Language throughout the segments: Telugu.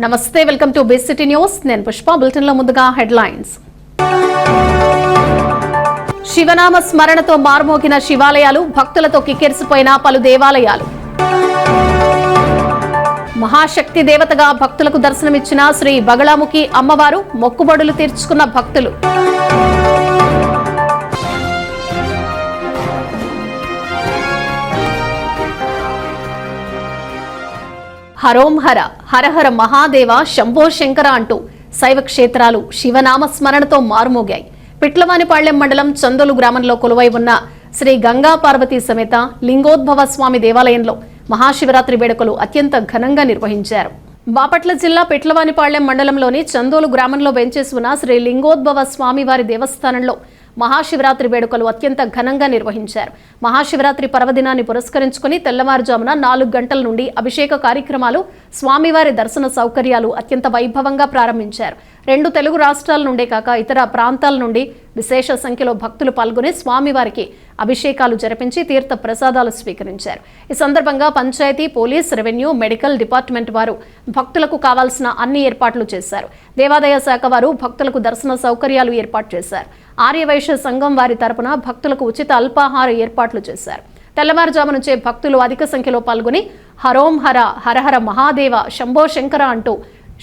నమస్తే, welcome to big city news. నేను పుష్ప. బులెటిన్ లో ముందుగా హెడ్లైన్స్. శివనామ స్మరణతో మార్మోగిన శివాలయాలు, భక్తులతో కిక్కిరిసిపోయిన పలు దేవాలయాలు. మహాశక్తి దేవతగా భక్తులకు దర్శనమిచ్చిన శ్రీ బగళాముఖి అమ్మవారు, మొక్కుబడులు తీర్చుకున్న భక్తులు. హరోం హర, హరహర మహాదేవ, శంభో శంకర అంటూ శైవ క్షేత్రాలు శివనామ స్మరణతో మారుమోగాయి. పిట్లవానిపాళ్లెం మండలం చందోలు గ్రామంలో కొలువై ఉన్న శ్రీ గంగా పార్వతీ సమేత లింగోద్భవ స్వామి దేవాలయంలో మహాశివరాత్రి వేడుకలు అత్యంత ఘనంగా నిర్వహించారు. బాపట్ల జిల్లా పిట్లవానిపాళ్లెం మండలంలోని చందోలు గ్రామంలో వెంచేసి ఉన్న శ్రీ లింగోద్భవ స్వామివారి దేవస్థానంలో మహాశివరాత్రి వేడుకలు అత్యంత ఘనంగా నిర్వహించారు. మహాశివరాత్రి పర్వదినాన్ని పురస్కరించుకుని తెల్లవారుజామున 4 గంటల నుండి అభిషేక కార్యక్రమాలు, స్వామివారి దర్శన సౌకర్యాలు అత్యంత వైభవంగా ప్రారంభించారు. 2 తెలుగు రాష్ట్రాల నుండే కాక ఇతర ప్రాంతాల నుండి విశేష సంఖ్యలో భక్తులు పాల్గొని స్వామివారికి అభిషేకాలు జరిపించి తీర్థ ప్రసాదాలు స్వీకరించారు. ఈ సందర్భంగా panchayat, police, revenue, medical department వారు భక్తులకు కావాల్సిన అన్ని ఏర్పాట్లు చేశారు. దేవాదాయ శాఖ వారు భక్తులకు దర్శన సౌకర్యాలు ఏర్పాటు చేశారు. ఆర్యవైశ్య సంఘం వారి తరపున భక్తులకు ఉచిత అల్పాహార ఏర్పాట్లు చేశారు. తెల్లవారుజాము నుంచే భక్తులు అధిక సంఖ్యలో పాల్గొని హరోం హర, హరహర మహాదేవ, శంభో శంకర అంటూ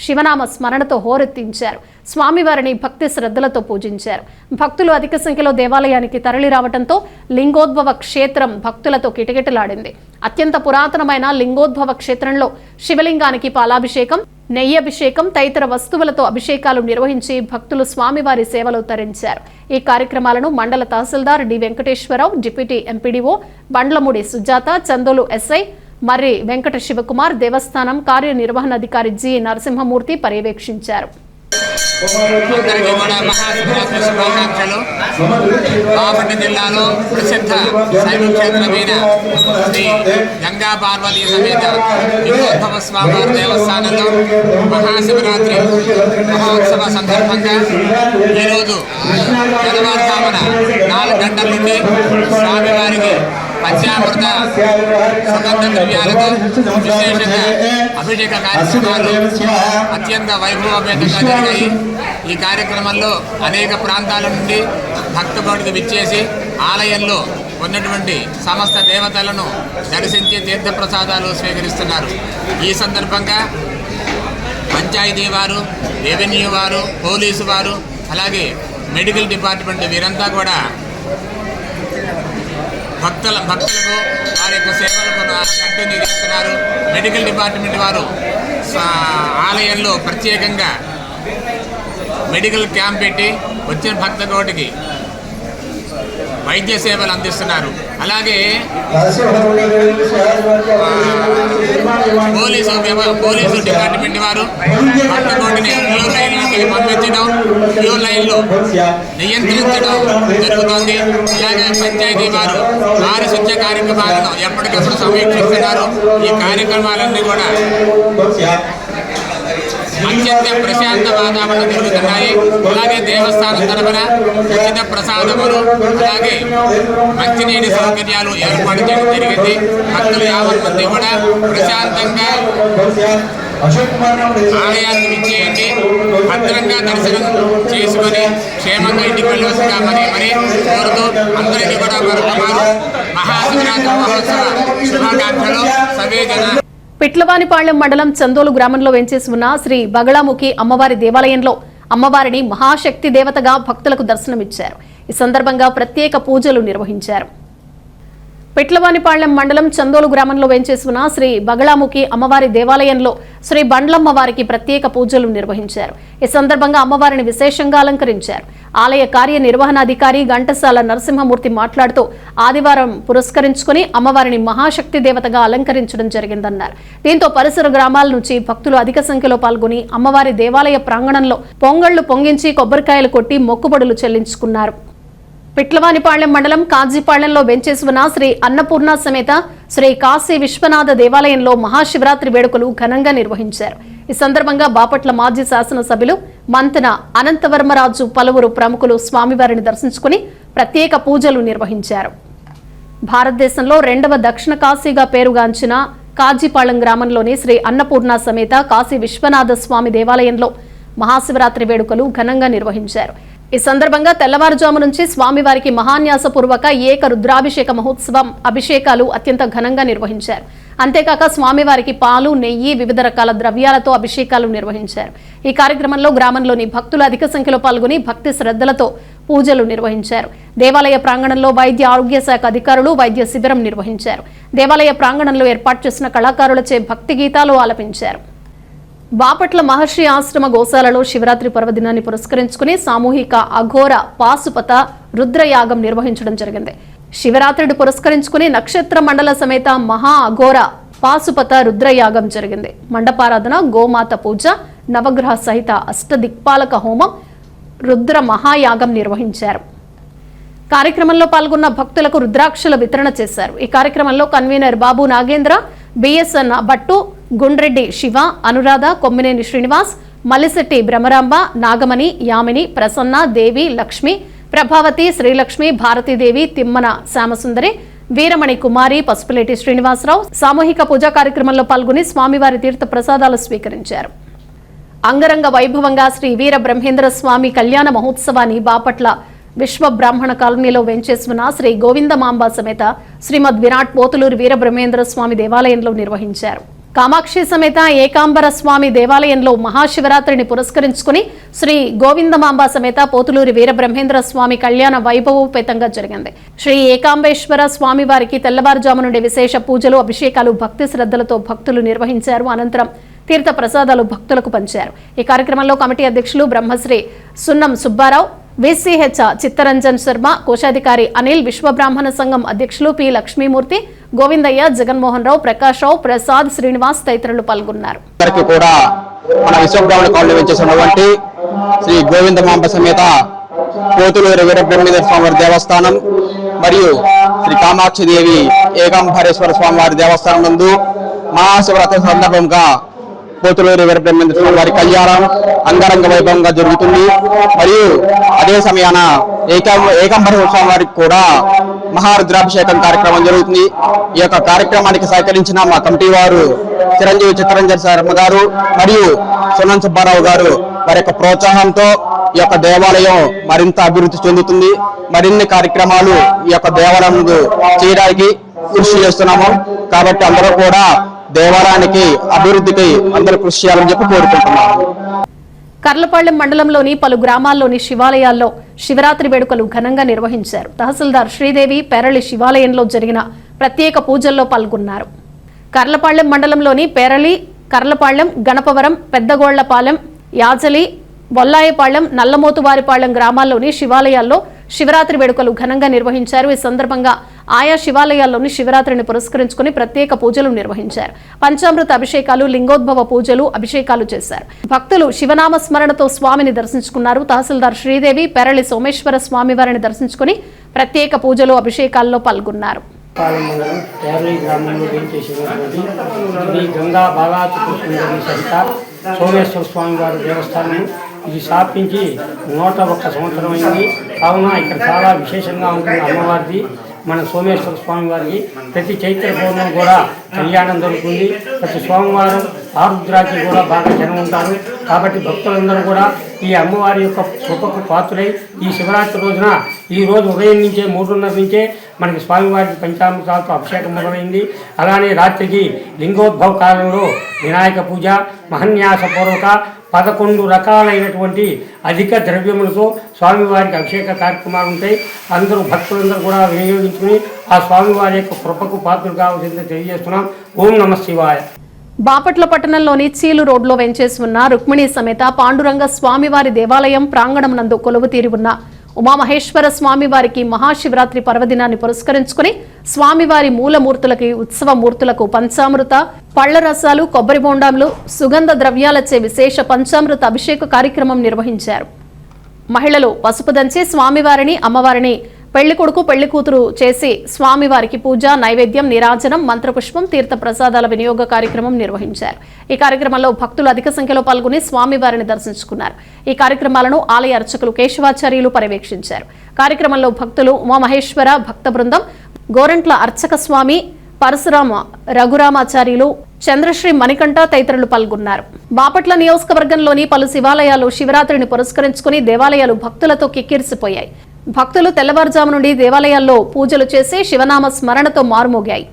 శివనామ స్మరణతో హోరెత్తించారు. స్వామివారిని భక్తి శ్రద్ధలతో పూజించారు. భక్తులు అధిక సంఖ్యలో దేవాలయానికి తరలి రావడంతో లింగోద్భవ క్షేత్రం భక్తులతో కిటకిటలాడింది. అత్యంత పురాతనమైన లింగోద్భవ క్షేత్రంలో శివలింగానికి పాలాభిషేకం, నెయ్యభిషేకం తదితర వస్తువులతో అభిషేకాలు నిర్వహించి భక్తులు స్వామివారి సేవలు తరించారు. ఈ కార్యక్రమాలను మండల tahsildar D Venkateswararao, deputy MPDO Bandlamudi Sujatha, Chandolu SI Marri Venkata Sivakumar, దేవస్థానం కార్యనిర్వహణాధికారి జి నరసింహమూర్తి పర్యవేక్షించారు. బాపట్ల జిల్లాలో ప్రసిద్ధ శైవ క్షేత్రమైన శ్రీ గంగా పార్వతీ సమేత లింగోద్భవ స్వామివారి దేవస్థానంలో మహాశివరాత్రి మహోత్సవ సందర్భంగా ఈరోజు తెల్లవారుజామున 4 గంటల నుండి స్వామివారికి పంచామృత సుగంధ ద్రవ్యాలతో విశేషంగా అభిషేక కార్యక్రమాలు అత్యంత వైభవపేతంగా జరిగాయి. ఈ కార్యక్రమంలో అనేక ప్రాంతాల నుండి భక్తకోటికి విచ్చేసి ఆలయంలో ఉన్నటువంటి సమస్త దేవతలను దర్శించి తీర్థప్రసాదాలు స్వీకరిస్తున్నారు. ఈ సందర్భంగా పంచాయతీ వారు, రెవెన్యూ వారు, పోలీసు వారు, అలాగే మెడికల్ డిపార్ట్మెంట్ వీరంతా కూడా భక్తులకు వారి యొక్క సేవలకు కంటిన్యూ చేస్తున్నారు. మెడికల్ డిపార్ట్మెంట్ వారు ఆలయంలో ప్రత్యేకంగా మెడికల్ క్యాంప్ పెట్టి వచ్చిన భక్తకోటికి వైద్య సేవలు అందిస్తున్నారు. అలాగే పోలీసు డిపార్ట్మెంట్ వారు భక్తకోటిని క్యూ లైన్లోకి పంపించడం, క్యూ లైన్లో నియంత్రించడం జరుగుతోంది. అలాగే పంచాయతీ వారు పారిశుద్ధ్య కార్యక్రమాలను ఎప్పటికప్పుడు సమీక్షిస్తున్నారు. ఈ కార్యక్రమాలన్నీ కూడా అత్యంత ప్రశాంత వాతావరణం జరుగుతున్నాయి. అలాగే దేవస్థానం తరఫున ఉచిత ప్రసాదములు, అలాగే మంచినీటి సౌకర్యాలు ఏర్పాటు చేయడం జరిగింది. భక్తులు 50 మంది కూడా ప్రశాంతంగా ఆలయానికి విచ్చేయండి, భద్రంగా దర్శనం చేసుకొని క్షేమంగా ఇంటికి వెళ్ళవలసిగా మరి కోరుతూ అందరికీ కూడా మహాశివరాత్రి మహోత్సవ శుభాకాంక్షలు. సవేజన. పిట్లవానిపాళ్లెం మండలం చందోలు గ్రామంలో వెంచేసి ఉన్న శ్రీ బగళాముఖి అమ్మవారి దేవాలయంలో అమ్మవారిని మహాశక్తి దేవతగా భక్తులకు దర్శనమిచ్చారు. ఈ సందర్భంగా ప్రత్యేక పూజలు నిర్వహించారు. పిట్లవానిపాళ్లెం మండలం చందోలు గ్రామంలో వెంచేసి ఉన్న శ్రీ బగళాముఖి అమ్మవారి దేవాలయంలో శ్రీ బండ్లమ్మ వారికి ప్రత్యేక పూజలు నిర్వహించారు. ఈ సందర్భంగా అమ్మవారిని విశేషంగా అలంకరించారు. ఆలయ కార్యనిర్వహణాధికారి ఘంటసాల నరసింహమూర్తి మాట్లాడుతూ ఆదివారం పురస్కరించుకుని అమ్మవారిని మహాశక్తి దేవతగా అలంకరించడం జరిగిందన్నారు. దీంతో పరిసర గ్రామాల నుంచి భక్తులు అధిక సంఖ్యలో పాల్గొని అమ్మవారి దేవాలయ ప్రాంగణంలో పొంగళ్లు పొంగించి కొబ్బరికాయలు కొట్టి మొక్కుబడులు చెల్లించుకున్నారు. పిట్లవానిపాళ్లెం మండలం కాజీపాళ్లెంలో వెంచేసి ఉన్న శ్రీ అన్నపూర్ణ సమేత శ్రీ కాశీ విశ్వనాథ దేవాలయంలో మహాశివరాత్రి వేడుకలు ఘనంగా నిర్వహించారు. ఈ సందర్భంగా బాపట్ల మాజీ శాసనసభ్యులు మంతెన అనంతవర్మరాజు, పలువురు ప్రముఖులు స్వామివారిని దర్శించుకుని ప్రత్యేక పూజలు నిర్వహించారు. భారతదేశంలో 2వ దక్షిణ కాశీగా పేరుగాంచిన కాజీపాళెం గ్రామంలోని శ్రీ అన్నపూర్ణ సమేత కాశీ విశ్వనాథ స్వామి దేవాలయంలో మహాశివరాత్రి వేడుకలు ఘనంగా నిర్వహించారు. ఈ సందర్భంగా తెల్లవారుజాము నుంచి స్వామివారికి మహాన్యాసపూర్వక ఏక రుద్రాభిషేక మహోత్సవం అభిషేకాలు అత్యంత ఘనంగా నిర్వహించారు. అంతేకాక స్వామివారికి పాలు, నెయ్యి, వివిధ రకాల ద్రవ్యాలతో అభిషేకాలు నిర్వహించారు. ఈ కార్యక్రమంలో గ్రామంలోని భక్తులు అధిక సంఖ్యలో పాల్గొని భక్తి శ్రద్ధలతో పూజలు నిర్వహించారు. దేవాలయ ప్రాంగణంలో వైద్య ఆరోగ్య శాఖ అధికారులు వైద్య శిబిరం నిర్వహించారు. దేవాలయ ప్రాంగణంలో ఏర్పాటు చేసిన కళాకారులచే భక్తి గీతాలు ఆలపించారు. బాపట్ల మహర్షి ఆశ్రమ గోశాలలో శివరాత్రి పర్వదినాన్ని పురస్కరించుకుని సామూహిక అఘోర పాశుపత రుద్రయాగం నిర్వహించడం జరిగింది. శివరాత్రిని పురస్కరించుకుని నక్షత్ర మండల సమేత మహా అఘోర పాశుపత రుద్రయాగం జరిగింది. మండపారాధన, గోమాత పూజ, నవగ్రహ సహిత అష్టదిక్పాలక హోమం, రుద్ర మహాయాగం నిర్వహించారు. కార్యక్రమంలో పాల్గొన్న భక్తులకు రుద్రాక్షల వితరణ చేశారు. ఈ కార్యక్రమంలో కన్వీనర్ బాబు నాగేంద్ర, బిఎస్ఎన్ భట్టు, గుండ్రెడ్డి శివ, అనురాధ, కొమ్మినేని శ్రీనివాస్, మల్లిశెట్టి బ్రహ్మరాంబ, నాగమణి, యామిని, ప్రసన్న, దేవి, లక్ష్మి, ప్రభావతి, శ్రీలక్ష్మి, భారతీదేవి, తిమ్మన శ్యామసుందరి, వీరమణి కుమారి, పసుపులేటి శ్రీనివాసరావు సామూహిక పూజా కార్యక్రమంలో పాల్గొని స్వామివారి తీర్థ ప్రసాదాలు స్వీకరించారు. అంగరంగ వైభవంగా శ్రీ వీర బ్రహ్మేంద్ర స్వామి కళ్యాణ మహోత్సవాన్ని బాపట్ల విశ్వ బ్రాహ్మణ కాలనీలో వెంచేసుకున్న శ్రీ గోవిందమాంబ సమేత శ్రీమద్ విరాట్ పోతులూరి వీర బ్రహ్మేంద్ర స్వామి దేవాలయంలో నిర్వహించారు. కామాక్షి సమేత ఏకాంబర స్వామి దేవాలయంలో మహాశివరాత్రిని పురస్కరించుకుని శ్రీ గోవిందమాంబ సమేత పోతులూరి వీర బ్రహ్మేంద్ర స్వామి కళ్యాణ వైభవోపేతంగా జరిగింది. శ్రీ ఏకాంబేశ్వర స్వామి వారికి తెల్లవారుజాము నుండి విశేష పూజలు, అభిషేకాలు భక్తి శ్రద్ధలతో భక్తులు నిర్వహించారు. అనంతరం తీర్థ ప్రసాదాలు భక్తులకు పంచారు. ఈ కార్యక్రమంలో కమిటీ అధ్యక్షులు బ్రహ్మశ్రీ సున్నం సుబ్బారావు, విసిహెచ్ చిత్తరంజన్ శర్మ, కోశాధికారి అనిల్, విశ్వబ్రాహ్మణ సంఘం అధ్యక్షులు పి లక్ష్మీమూర్తి, గోవిందయ్య, జగన్మోహన్ రావు, ప్రకాష్ రావు, ప్రసాద్, శ్రీనివాస్ తదితరులు పాల్గొన్నారు. మన విశ్వబ్రాహ్మణ కాలనీ వచ్చేసినటువంటి శ్రీ గోవిందమాంబ సమేత పోతులూరి వీర బ్రహ్మేంద్ర స్వామివారి దేవస్థానం మరియు శ్రీ కామాక్షి దేవి ఏకాంబరేశ్వర స్వామివారి దేవస్థానం నందు మహాశివరాత్రి సందర్భంగా పోతులూరి వీర బ్రహ్మేంద్ర స్వామి వారి కళ్యాణం అంగరంగ వైభవంగా జరుగుతుంది. మరియు అదే సమయాన ఏకాంబరేశ్వర స్వామి వారికి కూడా మహారుద్రాభిషేకం కార్యక్రమం జరుగుతుంది. ఈ యొక్క కార్యక్రమానికి సహకరించిన మా కమిటీ వారు చిరంజీవి చిత్తరంజన్ శర్మ గారు మరియు సున్నం సుబ్బారావు గారు వారి యొక్క ప్రోత్సాహంతో ఈ యొక్క దేవాలయం మరింత అభివృద్ధి చెందుతుంది. మరిన్ని కార్యక్రమాలు ఈ యొక్క దేవాలయం చేయడానికి కృషి చేస్తున్నాము. కాబట్టి అందరూ కూడా దేవాలయానికి అభివృద్ధికి అందరూ కృషి చేయాలని చెప్పి కోరుకుంటున్నాము. కర్లపాళ్లెం మండలంలోని పలు గ్రామాల్లోని శివాలయాల్లో శివరాత్రి వేడుకలు ఘనంగా నిర్వహించారు. తహసీల్దార్ శ్రీదేవి పేరళి శివాలయంలో జరిగిన ప్రత్యేక పూజల్లో పాల్గొన్నారు. కర్లపాళ్లెం మండలంలోని పేరళి, కర్లపాళ్లెం, గణపవరం, పెద్దగోళ్లపాలెం, యాజలి, బొల్లాయపాళ్లెం, నల్లమోతువారిపాళ్లెం గ్రామాల్లోని శివాలయాల్లో శివరాత్రి వేడుకలు ఘనంగా నిర్వహించారు. ఈ సందర్భంగా ఆయా శివాలయాల్లోని శివరాత్రిని పురస్కరించుకుని ప్రత్యేక పూజలు నిర్వహించారు. పంచామృత అభిషేకాలు, లింగోద్భవ పూజలు, అభిషేకాలు చేశారు. భక్తులు శివనామ స్మరణతో స్వామిని దర్శించుకున్నారు. తహసీల్దార్ శ్రీదేవి పేరళి సోమేశ్వర స్వామి వారిని దర్శించుకుని ప్రత్యేక పూజలు, అభిషేకాల్లో పాల్గొన్నారు. సోమేశ్వర స్వామి వారి దేవస్థానం ఇది స్థాపించి 101 సంవత్సరం అయింది. కావున ఇక్కడ చాలా విశేషంగా ఉంటుంది అమ్మవారిది. మన సోమేశ్వర స్వామి వారికి ప్రతి చైత్ర పౌర్ణమి కూడా కళ్యాణం జరుగుతుంది. ప్రతి సోమవారం ఆరుద్రాకి కూడా బాగా జనం ఉంటారు. కాబట్టి భక్తులందరూ కూడా ఈ అమ్మవారి యొక్క కృపకు పాత్రులై ఈ శివరాత్రి రోజున ఈ రోజు ఉదయం నుంచే 3:30 నుంచే మనకి స్వామివారికి పంచామృతాలతో అభిషేకం మొదలైంది. అలానే రాత్రికి లింగోద్భవ కాలంలో వినాయక పూజ, మహన్యాసపూర్వక 11 రకాలైనటువంటి అధిక ద్రవ్యములతో స్వామివారికి అభిషేక కార్యక్రమాలు ఉంటాయి. అందరూ భక్తులందరూ కూడా వినియోగించుకుని ఆ స్వామివారి యొక్క కృపకు పాత్రలు కావాల్సిందని తెలియజేస్తున్నాం. ఓం నమః శివాయ. బాపట్ల పట్టణంలోని చీలు రోడ్లో వెంచేసి ఉన్న రుక్మిణి సమేత పాండురంగ స్వామివారి దేవాలయం ప్రాంగణం నందు కొలువు తీరి ఉన్న ఉమామహేశ్వర స్వామివారికి మహాశివరాత్రి పర్వదినాన్ని పురస్కరించుకుని స్వామివారి మూలమూర్తులకి, ఉత్సవ మూర్తులకు పంచామృత, పళ్ల రసాలు, కొబ్బరి బొండాలు, సుగంధ ద్రవ్యాలచే విశేష పంచామృత అభిషేక కార్యక్రమం నిర్వహించారు. మహిళలు పసుపు దంచి స్వామివారిని, అమ్మవారిని పెళ్లి కొడుకు, పెళ్లి కూతురు చేసి స్వామివారికి పూజ, నైవేద్యం, నీరాజనం, మంత్రపుష్పం, తీర్థ ప్రసాదాల వినియోగ కార్యక్రమం నిర్వహించారు. ఈ కార్యక్రమంలో భక్తులు అధిక సంఖ్యలో పాల్గొని స్వామివారిని దర్శించుకున్నారు. ఈ కార్యక్రమాలను ఆలయ అర్చకులు కేశవాచార్యులు పర్యవేక్షించారు. కార్యక్రమంలో భక్తులు, ఉమామహేశ్వర భక్త బృందం, గోరంట్ల అర్చక స్వామి, పరశురామ రఘురామాచార్యులు, చంద్రశ్రీ మణికంఠ తదితరులు పాల్గొన్నారు. బాపట్ల నియోజకవర్గంలోని పలు శివాలయాలు శివరాత్రిని పురస్కరించుకుని దేవాలయాలు భక్తులతో కిక్కిరిసిపోయాయి. భక్తులు తెల్లవారుజాము నుండి దేవాలయాల్లో పూజలు చేసి శివనామ స్మరణతో మారుమోగాయి.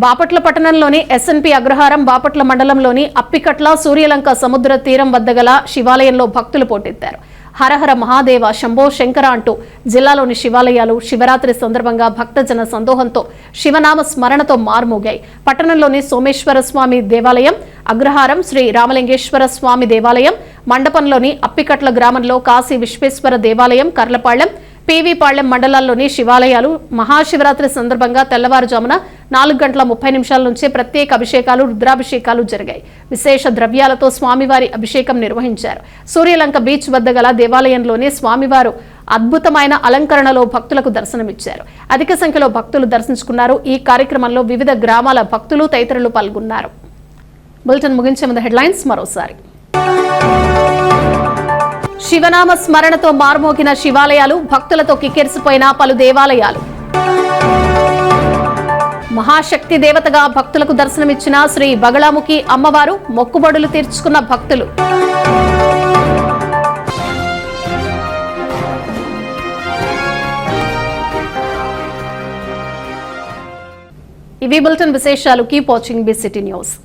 బాపట్ల పట్టణంలోని ఎస్ఎన్పి అగ్రహారం, బాపట్ల మండలంలోని అప్పికట్ల, సూర్యలంక సముద్ర తీరం వద్ద గల శివాలయంలో భక్తులు పోటెత్తారు. హరహర మహాదేవ శంభో శంకర అంటూ జిల్లాలోని శివాలయాలు శివరాత్రి సందర్భంగా భక్తజన సందోహంతో శివనామ స్మరణతో మారుమోగాయి. పట్టణంలోని సోమేశ్వర స్వామి దేవాలయం, అగ్రహారం శ్రీ రామలింగేశ్వర స్వామి దేవాలయం, మండపంలోని అప్పికట్ల గ్రామంలో కాశీ విశ్వేశ్వర దేవాలయం, కర్లపాళ్లెం, పీవీపాళ్లెం మండలాల్లోని శివాలయాలు మహాశివరాత్రి సందర్భంగా తెల్లవారుజామున 4:30 నుంచే ప్రత్యేక అభిషేకాలు, రుద్రాభిషేకాలు జరిగాయి. విశేష ద్రవ్యాలతో స్వామివారి అభిషేకం నిర్వహించారు. సూర్యలంక బీచ్ వద్ద గల దేవాలయంలోనే స్వామివారు అద్భుతమైన అలంకరణలో భక్తులకు దర్శనమిచ్చారు. అధిక సంఖ్యలో భక్తులు దర్శించుకున్నారు. ఈ కార్యక్రమంలో వివిధ గ్రామాల భక్తులు తదితరులు పాల్గొన్నారు. బులెటిన్ ముగించే ముందు హెడ్లైన్స్ మరోసారి. శివనామ స్మరణతో మార్మోగిన శివాలయాలు, భక్తులతో కిక్కిరిసిపోయిన పలు దేవాలయాలు. మహాశక్తి దేవతగా భక్తులకు దర్శనమిచ్చిన శ్రీ బగళాముఖి అమ్మవారు, మొక్కుబడులు తీర్చుకున్న భక్తులు. ఇవి బులెటిన్ విశేషాలు. Keep watching big city news.